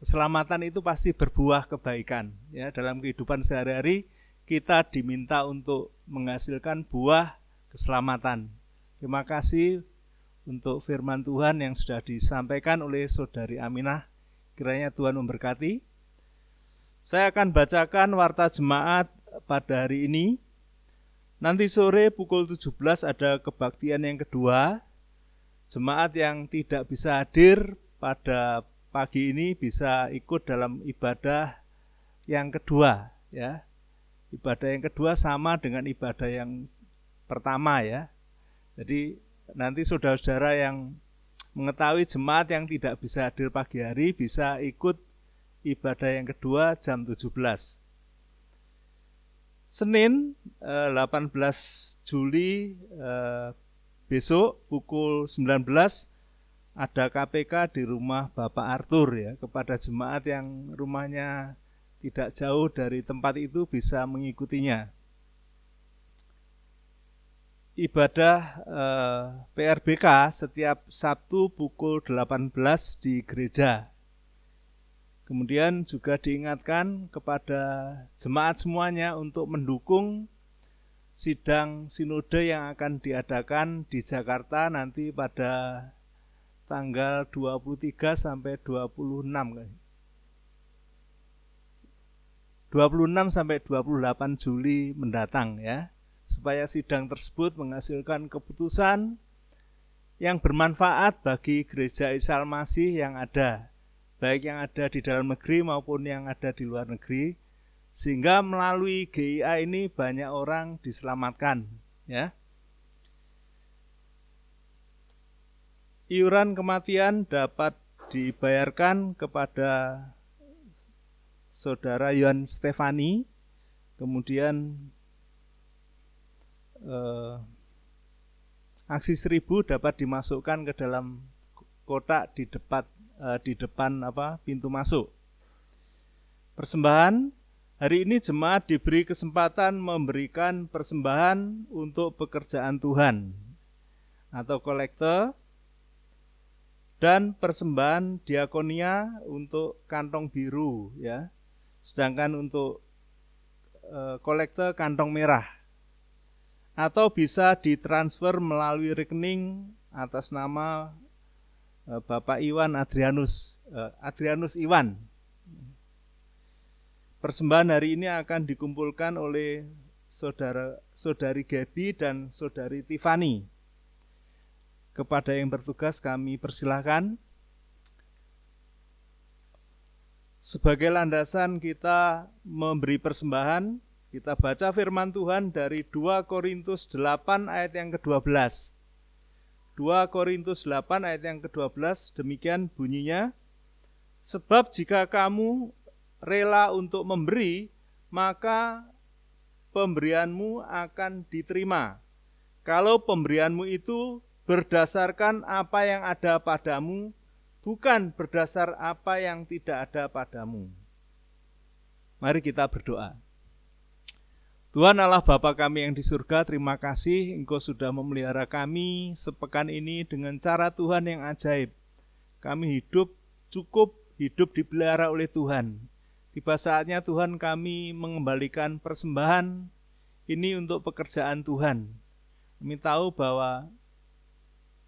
Speaker 6: Keselamatan itu pasti berbuah kebaikan. Ya, dalam kehidupan sehari-hari kita diminta untuk menghasilkan buah keselamatan. Terima kasih untuk firman Tuhan yang sudah disampaikan oleh Saudari Aminah. Kiranya Tuhan memberkati. Saya akan bacakan warta jemaat pada hari ini. Nanti sore pukul 17 ada kebaktian yang kedua. Jemaat yang tidak bisa hadir pada pagi ini bisa ikut dalam ibadah yang kedua, ya. Ibadah yang kedua sama dengan ibadah yang pertama, ya. Jadi nanti saudara-saudara yang mengetahui jemaat yang tidak bisa hadir pagi hari bisa ikut ibadah yang kedua jam 17. Senin 18 Juli besok pukul 19 ada KPK di rumah Bapak Arthur, ya. Kepada jemaat yang rumahnya tidak jauh dari tempat itu bisa mengikutinya. Ibadah PRBK setiap Sabtu pukul 18 di gereja. Kemudian juga diingatkan kepada jemaat semuanya untuk mendukung sidang sinode yang akan diadakan di Jakarta nanti pada tanggal 23 sampai 26 sampai 28 Juli mendatang, ya. Supaya sidang tersebut menghasilkan keputusan yang bermanfaat bagi gereja Isa Al-Masih yang ada, baik yang ada di dalam negeri maupun yang ada di luar negeri, sehingga melalui GIA ini banyak orang diselamatkan, ya. Iuran kematian dapat dibayarkan kepada Saudara Yohan Stefani, kemudian aksi 1000 dapat dimasukkan ke dalam kotak di depan pintu masuk. Persembahan, hari ini jemaat diberi kesempatan memberikan persembahan untuk pekerjaan Tuhan atau kolekte, dan persembahan diakonia untuk kantong biru ya. Sedangkan untuk kolekte kantong merah. Atau bisa ditransfer melalui rekening atas nama Bapak Iwan Adrianus Iwan. Persembahan hari ini akan dikumpulkan oleh saudari Gaby dan saudari Tiffany. Kepada yang bertugas kami persilahkan. Sebagai landasan kita memberi persembahan, kita baca firman Tuhan dari 2 Korintus 8 ayat yang ke-12. 2 Korintus 8 ayat yang ke-12, demikian bunyinya. Sebab jika kamu rela untuk memberi, maka pemberianmu akan diterima. Kalau pemberianmu itu berdasarkan apa yang ada padamu, bukan berdasar apa yang tidak ada padamu. Mari kita berdoa. Tuhan Allah Bapa kami yang di surga, terima kasih Engkau sudah memelihara kami sepekan ini dengan cara Tuhan yang ajaib. Kami cukup hidup dipelihara oleh Tuhan. Tiba saatnya Tuhan kami mengembalikan persembahan ini untuk pekerjaan Tuhan. Kami tahu bahwa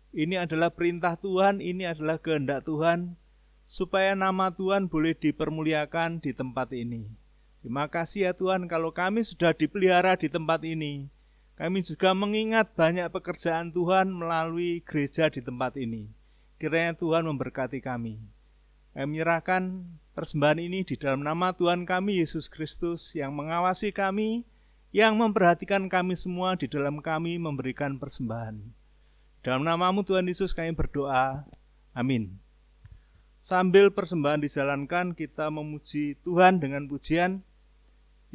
Speaker 6: ini adalah perintah Tuhan, ini adalah kehendak Tuhan, supaya nama Tuhan boleh dipermuliakan di tempat ini. Terima kasih ya Tuhan, kalau kami sudah dipelihara di tempat ini, kami juga mengingat banyak pekerjaan Tuhan melalui gereja di tempat ini. Kiranya Tuhan memberkati kami. Kami menyerahkan persembahan ini di dalam nama Tuhan kami, Yesus Kristus, yang mengawasi kami, yang memperhatikan kami semua di dalam kami memberikan persembahan. Dalam nama-Mu Tuhan Yesus kami berdoa, amin. Sambil persembahan dijalankan, kita memuji Tuhan dengan pujian,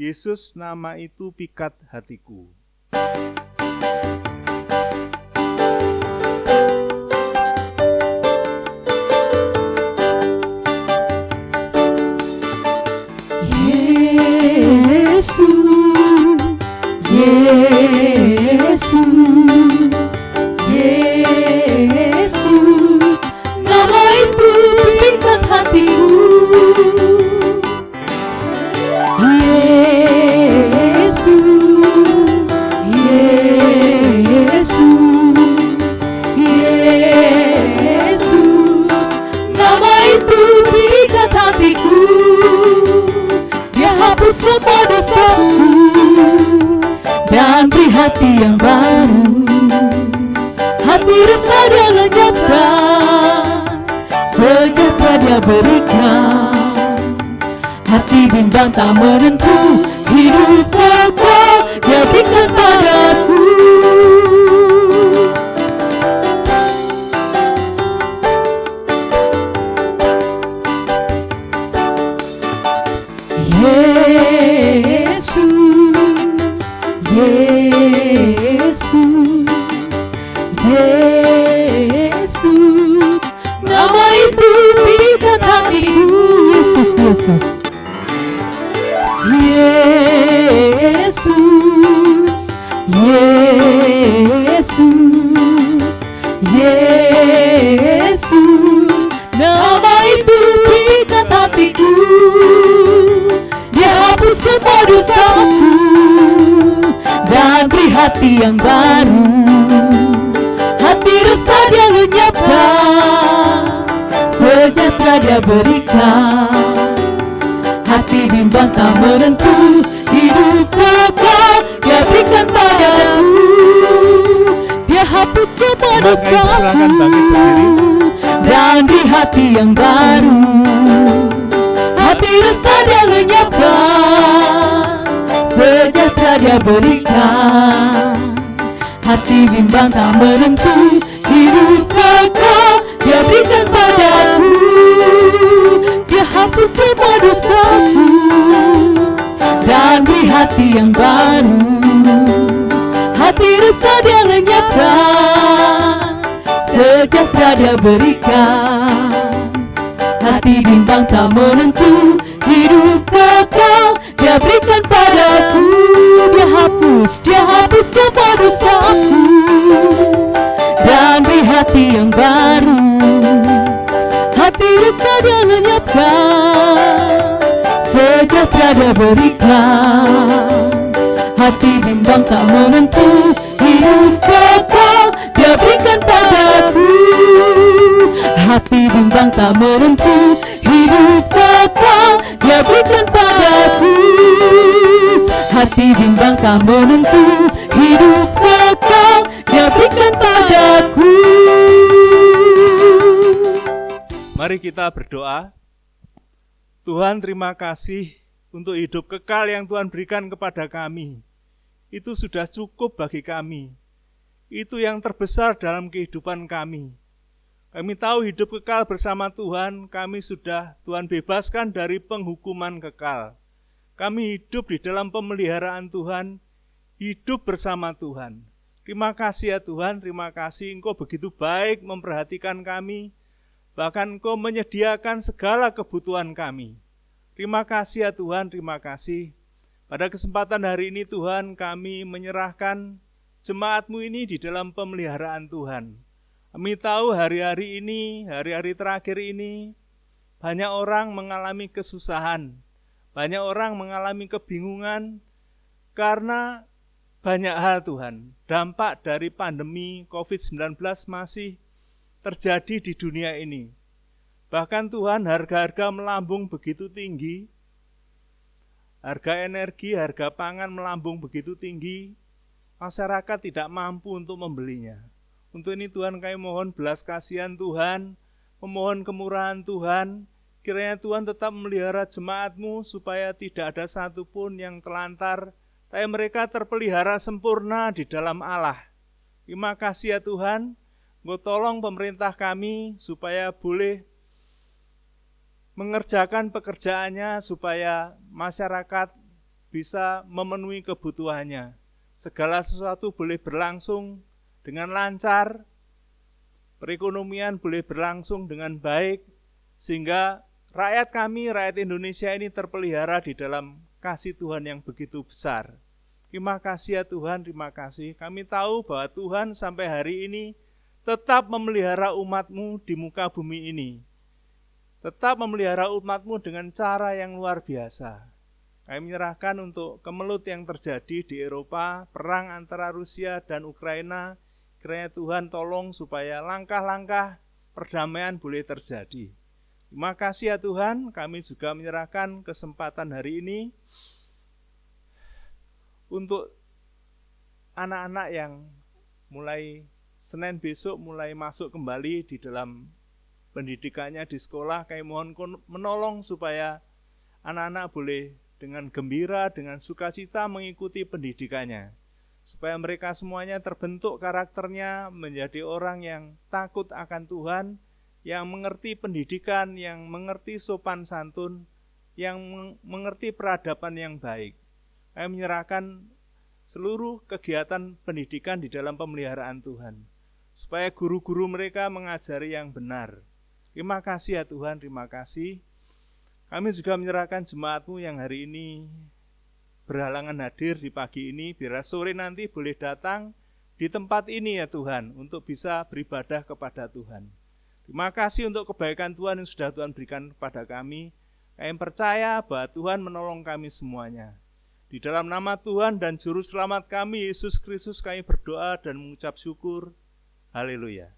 Speaker 6: Yesus nama itu pikat hatiku.
Speaker 4: Yesus, Yesus, Yesus, nama itu pikat hatiku. Yesus, Yesus, Yesus, nama itu pikat hatiku. Dia hapus semua dosaku dan beri hati yang baru. Hati rasa dia lenyapkan, sejahtera dia berikan. Hati bimbang tak menentu, hidup kekal dia berikan padaku. Yesus, Yesus, Yesus, nama itu pikat hatiku. Yesus, Yesus, Yesus, Yesus, Yesus, nama itu pikat hatiku. Dia hapus semua dosaku dan beri hati yang baru. Hati resah dia lenyapkan, sejahtera dia berikan. Hati bimbang tak menentu, hidup kekal dia berikan padaku. Dia hapus semua dosaku dan beri hati yang baru. Hati resah dia lenyapkan, sejahtera dia berikan. Hati bimbang tak menentu, hidup kekal dia berikan padaku. Dia hapus semua dosaku dan beri hati yang baru. hati resah dia lenyapkan, sejahtera dia berikan. Hati bimbang tak menentu, hidup kekal dia berikan padaku. Dia hapus semua dosaku, dan beri hati yang baru. Hati resah dia lenyapkan, sejahtera dia berikan. Hati bimbang tak menentu, hidup kekal dia berikan padaku. Hati bimbang tak menentu, hidup kekal dia berikan padaku. Hati bimbang tak menentu, hidup kekal dia berikan padaku.
Speaker 6: Mari kita berdoa. Tuhan, terima kasih untuk hidup kekal yang Tuhan berikan kepada kami. Itu sudah cukup bagi kami. Itu yang terbesar dalam kehidupan kami. Kami tahu hidup kekal bersama Tuhan, kami sudah Tuhan bebaskan dari penghukuman kekal. Kami hidup di dalam pemeliharaan Tuhan, hidup bersama Tuhan. Terima kasih ya Tuhan, terima kasih Engkau begitu baik memperhatikan kami, bahkan Engkau menyediakan segala kebutuhan kami. Terima kasih ya Tuhan, terima kasih. Pada kesempatan hari ini Tuhan, kami menyerahkan jemaat-Mu ini di dalam pemeliharaan Tuhan. Kami tahu hari-hari ini, hari-hari terakhir ini, banyak orang mengalami kesusahan, banyak orang mengalami kebingungan, karena banyak hal Tuhan. Dampak dari pandemi COVID-19 masih terjadi di dunia ini. Bahkan Tuhan, harga-harga melambung begitu tinggi, harga energi, harga pangan melambung begitu tinggi, masyarakat tidak mampu untuk membelinya. Untuk ini Tuhan, kami mohon belas kasihan Tuhan, memohon kemurahan Tuhan, kiranya Tuhan tetap memelihara jemaat-Mu supaya tidak ada satupun yang telantar, tapi mereka terpelihara sempurna di dalam Allah. Terima kasih ya Tuhan, Engkau tolong pemerintah kami supaya boleh mengerjakan pekerjaannya, supaya masyarakat bisa memenuhi kebutuhannya. Segala sesuatu boleh berlangsung dengan lancar, perekonomian boleh berlangsung dengan baik, sehingga rakyat kami, rakyat Indonesia ini terpelihara di dalam kasih Tuhan yang begitu besar. Terima kasih ya Tuhan, terima kasih. Kami tahu bahwa Tuhan sampai hari ini tetap memelihara umat-Mu di muka bumi ini. Tetap memelihara umat-Mu dengan cara yang luar biasa. Kami menyerahkan untuk kemelut yang terjadi di Eropa, perang antara Rusia dan Ukraina. Kiranya Tuhan tolong supaya langkah-langkah perdamaian boleh terjadi. Terima kasih ya Tuhan, kami juga menyerahkan kesempatan hari ini untuk anak-anak yang mulai Senin besok mulai masuk kembali di dalam pendidikannya di sekolah. Kami mohon menolong supaya anak-anak boleh dengan gembira, dengan sukacita mengikuti pendidikannya. Supaya mereka semuanya terbentuk karakternya menjadi orang yang takut akan Tuhan, yang mengerti pendidikan, yang mengerti sopan santun, yang mengerti peradaban yang baik. Kami menyerahkan seluruh kegiatan pendidikan di dalam pemeliharaan Tuhan, supaya guru-guru mereka mengajari yang benar. Terima kasih ya Tuhan, terima kasih. Kami juga menyerahkan jemaat-Mu yang hari ini berhalangan hadir di pagi ini, biar sore nanti boleh datang di tempat ini ya Tuhan, untuk bisa beribadah kepada Tuhan. Terima kasih untuk kebaikan Tuhan yang sudah Tuhan berikan kepada kami. Kami percaya bahwa Tuhan menolong kami semuanya. Di dalam nama Tuhan dan Juru Selamat kami, Yesus Kristus, kami berdoa dan mengucap syukur. Haleluya.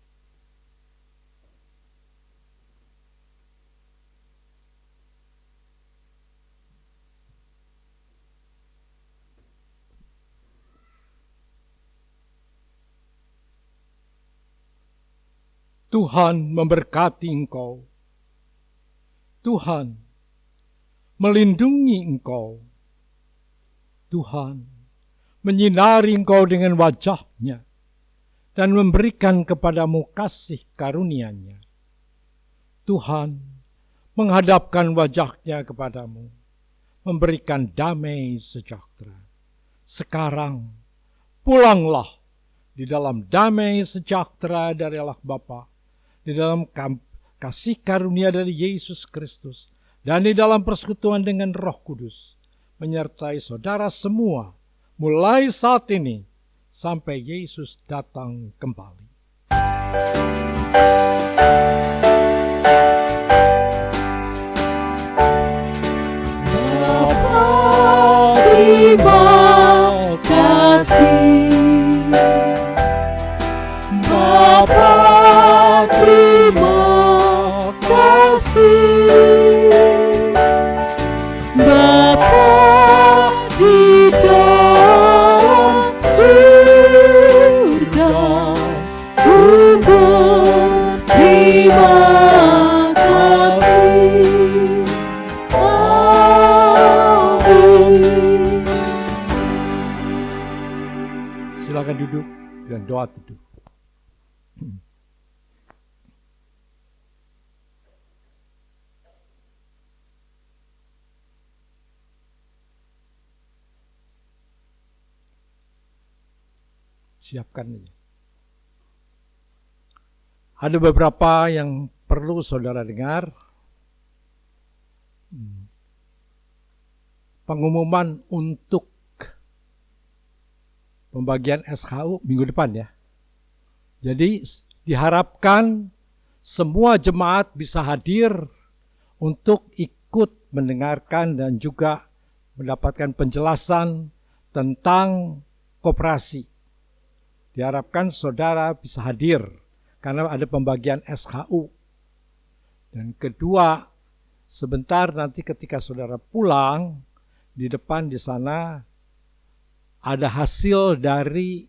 Speaker 3: Tuhan memberkati engkau. Tuhan melindungi engkau. Tuhan menyinari engkau dengan wajah-Nya dan memberikan kepadamu kasih karunia-Nya. Tuhan menghadapkan wajah-Nya kepadamu, memberikan damai sejahtera sekarang, pulanglah di dalam damai sejahtera dari Allah Bapa, di dalam kasih karunia dari Yesus Kristus, dan di dalam persekutuan dengan Roh Kudus, menyertai saudara semua, mulai saat ini sampai Yesus datang kembali.
Speaker 4: Terima kasih Bapa, terima kasih Bapa di dalam surga, ku berterima kasih.
Speaker 3: Silakan duduk dan doa teduh. Siapkan aja. Ada beberapa yang perlu saudara dengar. Pengumuman untuk pembagian SHU minggu depan ya. Jadi diharapkan semua jemaat bisa hadir untuk ikut mendengarkan dan juga mendapatkan penjelasan tentang koperasi. Diharapkan saudara bisa hadir karena ada pembagian SHU. Dan kedua, sebentar nanti ketika saudara pulang, di depan di sana ada hasil dari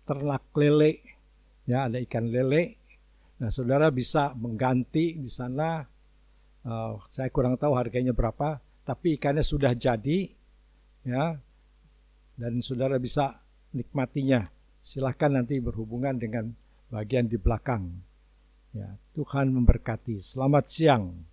Speaker 3: ternak lele, ya ada ikan lele. Nah, saudara bisa mengganti di sana. Saya kurang tahu harganya berapa, tapi ikannya sudah jadi, ya, dan saudara bisa nikmatinya. Silahkan nanti berhubungan dengan bagian di belakang. Ya, Tuhan memberkati. Selamat siang.